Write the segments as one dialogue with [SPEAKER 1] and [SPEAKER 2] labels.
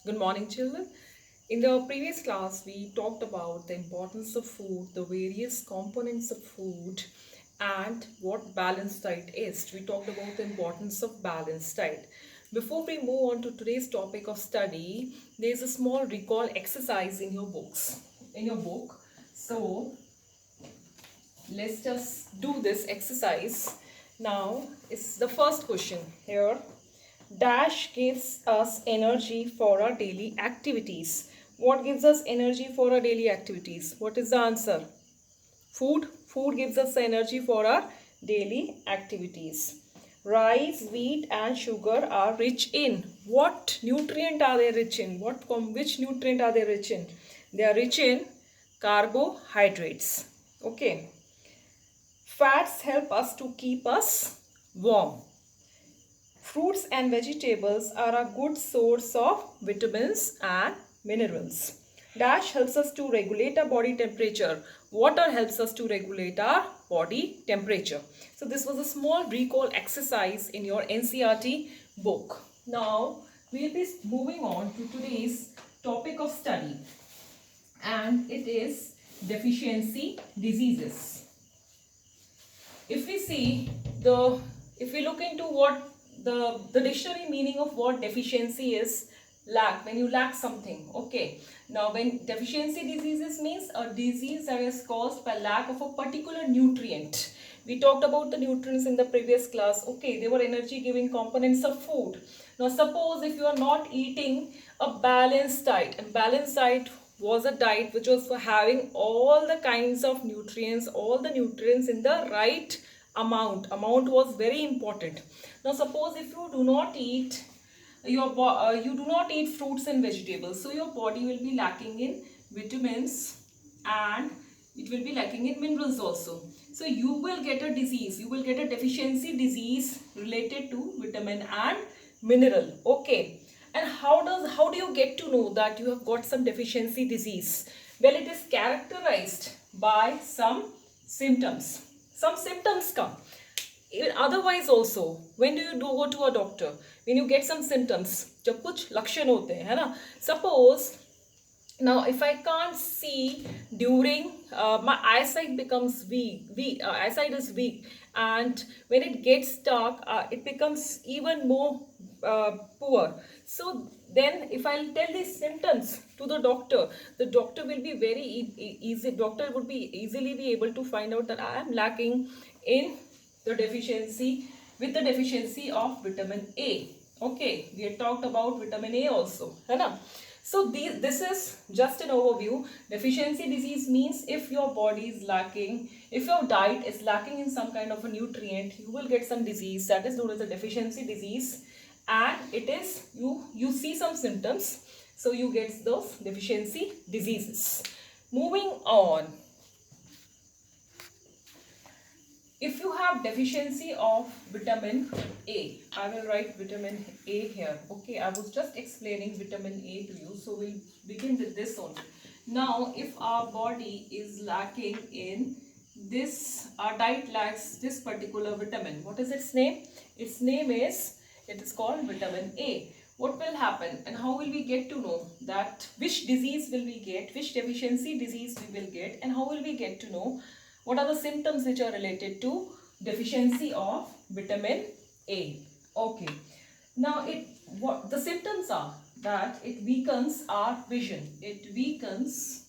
[SPEAKER 1] Good morning, children. In the previous class, we talked about the importance of food, the various components of food, and what balanced diet is. We talked about the importance of balanced diet. Before we move on to today's topic of study, there's a small recall exercise in your books. In your book. So let's just do this exercise. Now, it's the first question here. Dash gives us energy for our daily activities. What gives us energy for our daily activities? What is the answer? Food. Food gives us energy for our daily activities. Rice, wheat and sugar are rich in. What nutrient are they rich in? Which nutrient are they rich in? They are rich in carbohydrates. Okay. Fats help us to keep us warm. Fruits and vegetables are a good source of vitamins and minerals. Dash helps us to regulate our body temperature. Water helps us to regulate our body temperature. So this was a small recall exercise in your NCERT book. Now we'll be moving on to today's topic of study, and it is deficiency diseases. If we see the if we look into what the dictionary meaning of what deficiency is, lack, when you lack something. Okay, now when deficiency diseases means a disease that is caused by lack of a particular nutrient. We talked about the nutrients in the previous class. Okay, they were energy giving components of food. Now suppose if you are not eating a balanced diet, and balanced diet was a diet which was for having all the kinds of nutrients, all the nutrients in the right amount was very important. Now suppose if you do not eat you do not eat fruits and vegetables, so your body will be lacking in vitamins and it will be lacking in minerals also. So you will get a disease, you will get a deficiency disease related to vitamin and mineral. Okay, and how do you get to know that you have got some deficiency disease? Well, it is characterized by some symptoms. Some symptoms come. Even otherwise also, when do you go to a doctor? When you get some symptoms, जब कुछ लक्षण होते हैं, है ना? Suppose now if I can't see during my eyesight becomes weak, eyesight is weak, and when it gets dark, it becomes even more poor. So then if I'll tell these symptoms to the doctor will be very easy, doctor would be easily be able to find out that I am lacking in the deficiency, with the deficiency of vitamin A. Okay, we had talked about vitamin A also, है ना? So this is just an overview. Deficiency disease means if your body is lacking, if your diet is lacking in some kind of a nutrient, you will get some disease that is known as a deficiency disease, and it is you see some symptoms, so you get those deficiency diseases. Moving on, if you have deficiency of vitamin A, I will write vitamin A here. Okay, I was just explaining vitamin A to you, so we'll begin with this only. Now, if our body is lacking in this, our diet lacks this particular vitamin. What is its name? Its name is, it is called vitamin A. What will happen and how will we get to know that which disease will we get, which deficiency disease we will get, and how will we get to know what are the symptoms which are related to deficiency of vitamin A? Okay. Now what the symptoms are that it weakens our vision. It weakens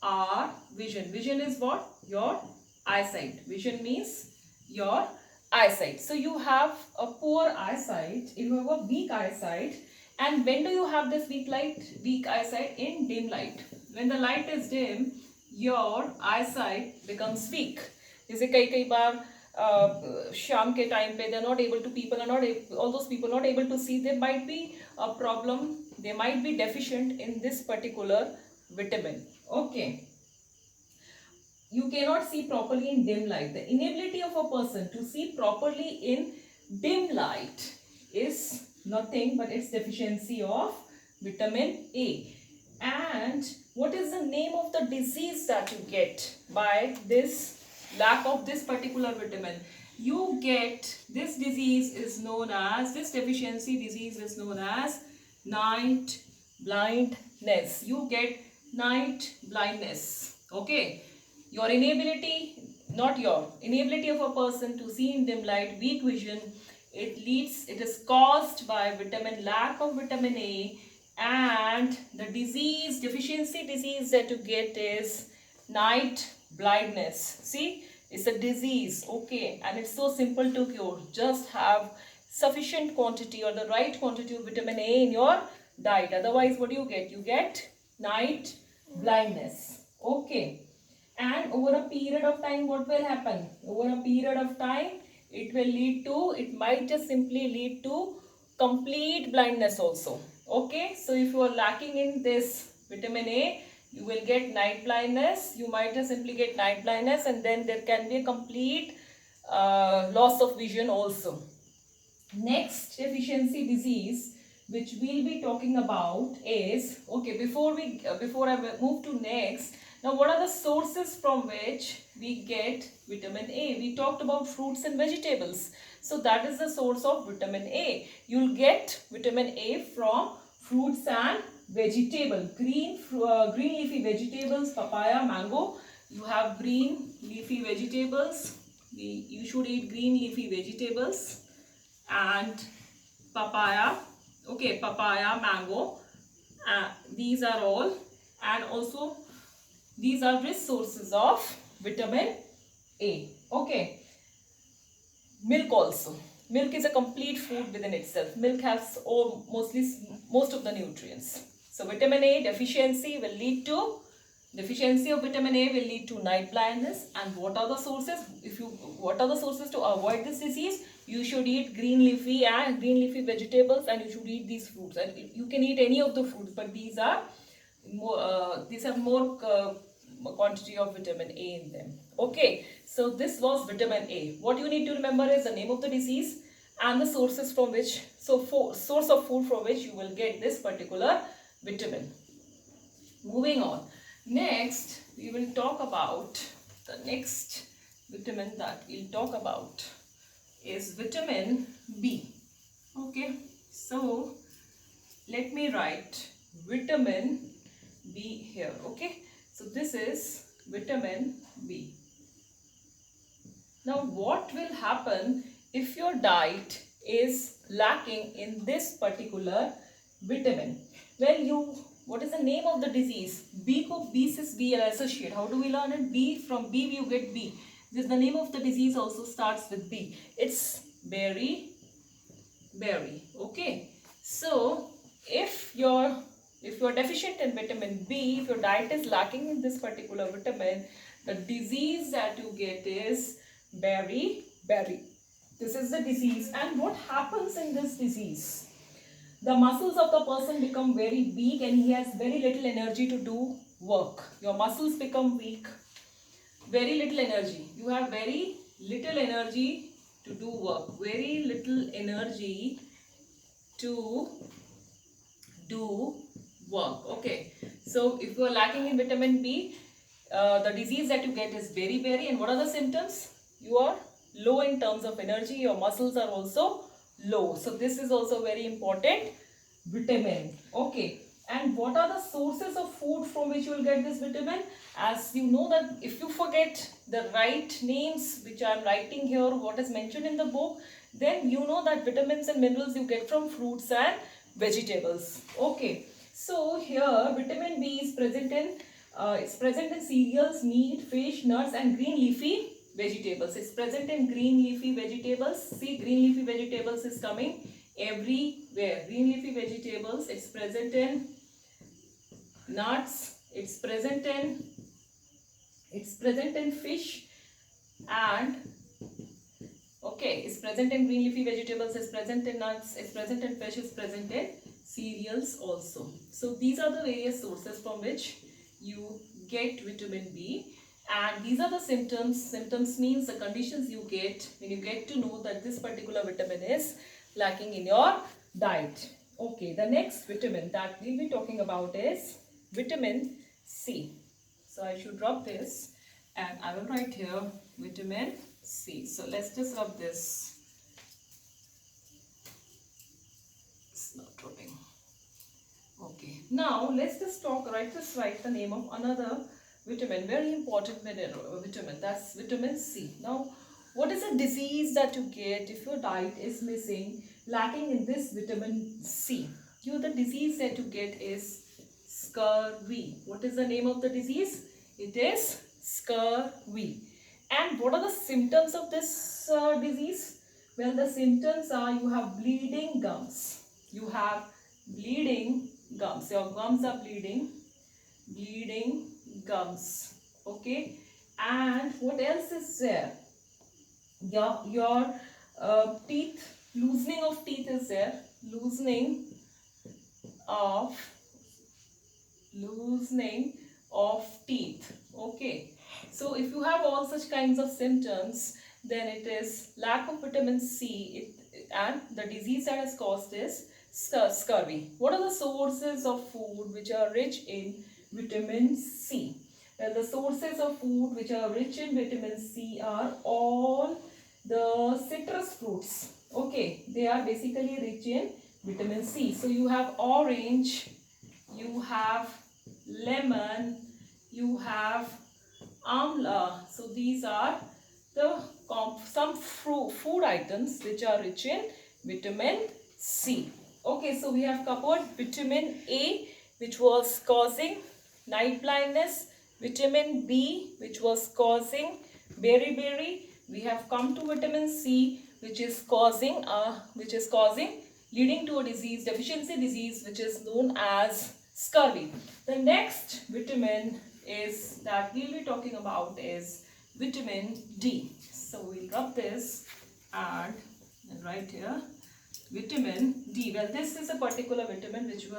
[SPEAKER 1] our vision. Vision is what? Your eyesight. Vision means your eyesight. So you have a poor eyesight, you have a weak eyesight, and when do you have this weak eyesight? In dim light. When the light is dim, your eyesight becomes weak. जैसे कई बार शाम के time पे they're not able to, people are not able, all those people not able to see, there might be a problem, they might be deficient in this particular vitamin. Okay, you cannot see properly in dim light. The inability of a person to see properly in dim light is nothing but its deficiency of vitamin A. And what is the name of the disease that you get by this lack of this particular vitamin? you get, this disease is known as, this deficiency disease is known as night blindness. You get night blindness. Okay. Your inability, not your, inability of a person to see in dim light, weak vision, it is caused by lack of vitamin A, and the disease, deficiency disease that you get is night blindness. See, it's a disease, okay, and it's so simple to cure. Just have sufficient quantity or the right quantity of vitamin A in your diet. Otherwise, what do you get? You get night blindness. Okay. And over a period of time, what will happen? Over a period of time, it will lead to, it might just simply lead to complete blindness also. Okay, so if you are lacking in this vitamin A, you will get night blindness. You might just simply get night blindness, and then there can be a complete loss of vision also. Next deficiency disease which we'll be talking about is, okay, before I move to next, now what are the sources from which we get vitamin A? We talked about fruits and vegetables. So that is the source of vitamin A. You'll get vitamin A from fruits and vegetable. Green leafy vegetables, papaya, mango. You have green leafy vegetables. You should eat green leafy vegetables and papaya. Okay, papaya, mango. These are all, and also these are rich sources of vitamin A. Okay. Milk also. Milk is a complete food within itself. Milk has most of the nutrients. So vitamin A deficiency will lead to, deficiency of vitamin A will lead to night blindness. And what are the sources? What are the sources to avoid this disease? You should eat green leafy vegetables, and you should eat these fruits. And you can eat any of the fruits, but these have more quantity of vitamin A in them. Okay, so this was vitamin A. What you need to remember is the name of the disease and the sources from which, source of food from which you will get this particular vitamin. Moving on. Next, we will talk about the next vitamin that we'll talk about is vitamin B. Okay, so let me write vitamin B here. Okay, so this is vitamin B. Now, what will happen if your diet is lacking in this particular vitamin? Well, what is the name of the disease? B ko B cis B associate. How do we learn it? B, from B you get B. This, the name of the disease also starts with B. It's beriberi. Okay. So if you're deficient in vitamin B, if your diet is lacking in this particular vitamin, the disease that you get is beriberi. This is the disease. And what happens in this disease? The muscles of the person become very weak, and he has very little energy to do work. Your muscles become weak, very little energy. You have very little energy to do work, very little energy to do work. Okay, so if you are lacking in vitamin B, the disease that you get is beriberi. And what are the symptoms? You are low in terms of energy, your muscles are also low. So this is also very important vitamin. Okay, and what are the sources of food from which you will get this vitamin? As you know that if you forget the right names which I am writing here, what is mentioned in the book, then you know that vitamins and minerals you get from fruits and vegetables. Okay, so here vitamin B is present in cereals, meat, fish, nuts and green leafy vegetables. It's present in green leafy vegetables. See, green leafy vegetables is coming everywhere. Green leafy vegetables, it's present in nuts, it's present in fish, and okay, it's present in green leafy vegetables, it's present in nuts, it's present in fish, it's present in cereals also. So these are the various sources from which you get vitamin B. And these are the symptoms. Symptoms means the conditions you get when you get to know that this particular vitamin is lacking in your diet. Okay, the next vitamin that we'll be talking about is vitamin C. So I should drop this and I will write here vitamin C. So let's just rub this. It's not rubbing. Okay. Now let's just talk. Just write the name of another vitamin. Very important vitamin. That's vitamin C. Now, what is a disease that you get if your diet is missing, lacking in this vitamin C? The disease that you get is scurvy. What is the name of the disease? It is scurvy. And what are the symptoms of this disease? Well, the symptoms are you have bleeding gums. You have bleeding gums. Your gums are bleeding gums. Okay. And what else is there? Your teeth, loosening of teeth is there. Of loosening of teeth. Okay. So if you have all such kinds of symptoms, then it is lack of vitamin C, and the disease that is caused is scurvy. What are the sources of food which are rich in vitamin C? Well, the sources of food which are rich in vitamin C are all the citrus fruits. Okay, they are basically rich in vitamin C. So you have orange, you have lemon, you have amla. So these are the some food items which are rich in vitamin C. Okay, so we have covered vitamin A, which was causing night blindness, vitamin B, which was causing beriberi. We have come to vitamin C, which is causing leading to a disease, deficiency disease, which is known as scurvy. The next vitamin is that we'll be talking about is vitamin D. So we'll rub this and right here vitamin D. Well, this is a particular vitamin which you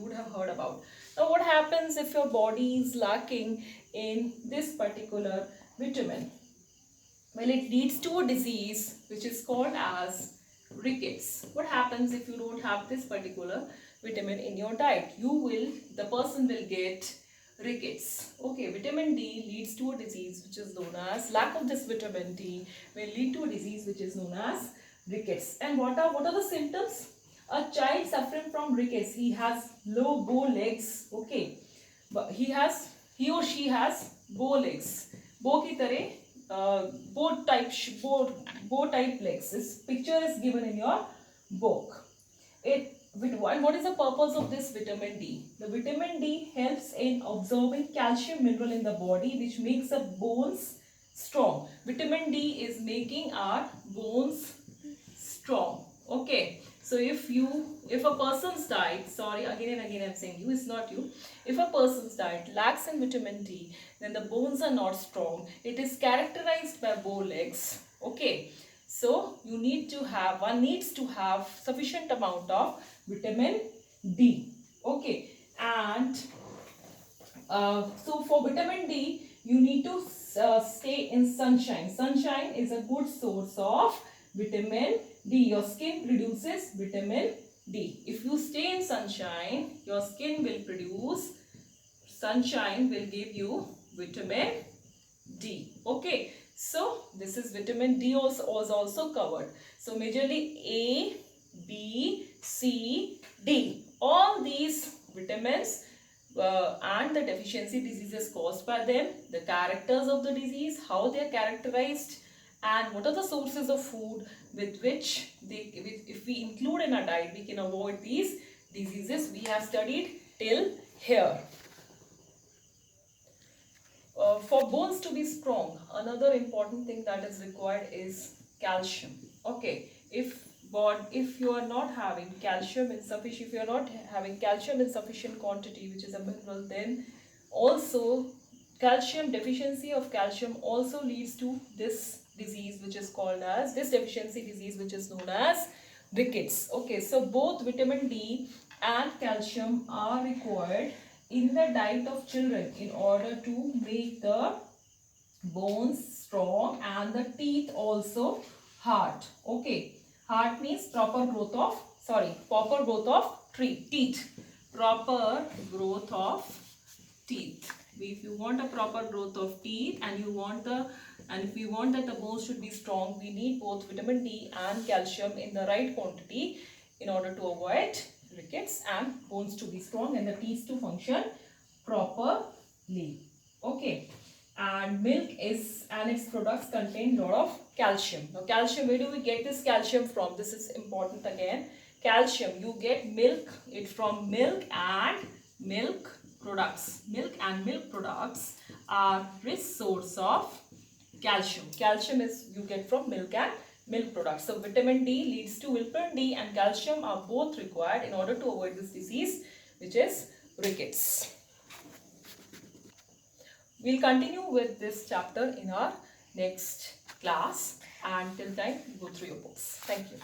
[SPEAKER 1] would have heard about. Now, what happens if your body is lacking in this particular vitamin? Well, it leads to a disease which is called as rickets. What happens if you don't have this particular vitamin in your diet? The person will get rickets. Okay, vitamin D leads to a disease which is known as, lack of this vitamin D will lead to a disease which is known as rickets. And what are the symptoms? A child suffering from rickets, he has low bow legs. Okay, but he or she has bow legs. Bow ki tareh bow type legs. This picture is given in your book. What is the purpose of this vitamin D? The vitamin D helps in absorbing calcium mineral in the body, which makes the bones strong. Vitamin D is making our bones strong. Okay. So if a person's diet, sorry, again and again I'm saying you, it's not you. If a person's diet lacks in vitamin D, then the bones are not strong. It is characterized by bow legs. Okay. So one needs to have sufficient amount of vitamin D. Okay. And so for vitamin D, you need to stay in sunshine. Sunshine is a good source of vitamin D. Your skin produces vitamin D. If you stay in sunshine, your skin will produce, sunshine will give you vitamin D. Okay. So this is vitamin D was also covered. So majorly A, B, C, D. All these vitamins and the deficiency diseases caused by them, the characters of the disease, how they are characterized, and what are the sources of food with which if we include in our diet, we can avoid these diseases we have studied till here. For bones to be strong, another important thing that is required is calcium. Okay, if you are not having calcium in sufficient, if you are not having calcium in sufficient quantity, which is a mineral, then also deficiency of calcium also leads to this disease which is called as, this deficiency disease which is known as rickets. Okay, so both vitamin D and calcium are required in the diet of children in order to make the bones strong and the teeth also hard. Okay, hard means proper growth of teeth. Proper growth of teeth. If you want a proper growth of teeth and you want And if we want that the bones should be strong, we need both vitamin D and calcium in the right quantity in order to avoid rickets and bones to be strong and the teeth to function properly. Okay. And milk is and its products contain lot of calcium. Now calcium, where do we get this calcium from? This is important again. Calcium, you get it from milk and milk products. Milk and milk products are rich source of calcium. Calcium is you get from milk and milk products. So vitamin D leads to vitamin D and calcium are both required in order to avoid this disease, which is rickets. We'll continue with this chapter in our next class, and till time go through your books. Thank you.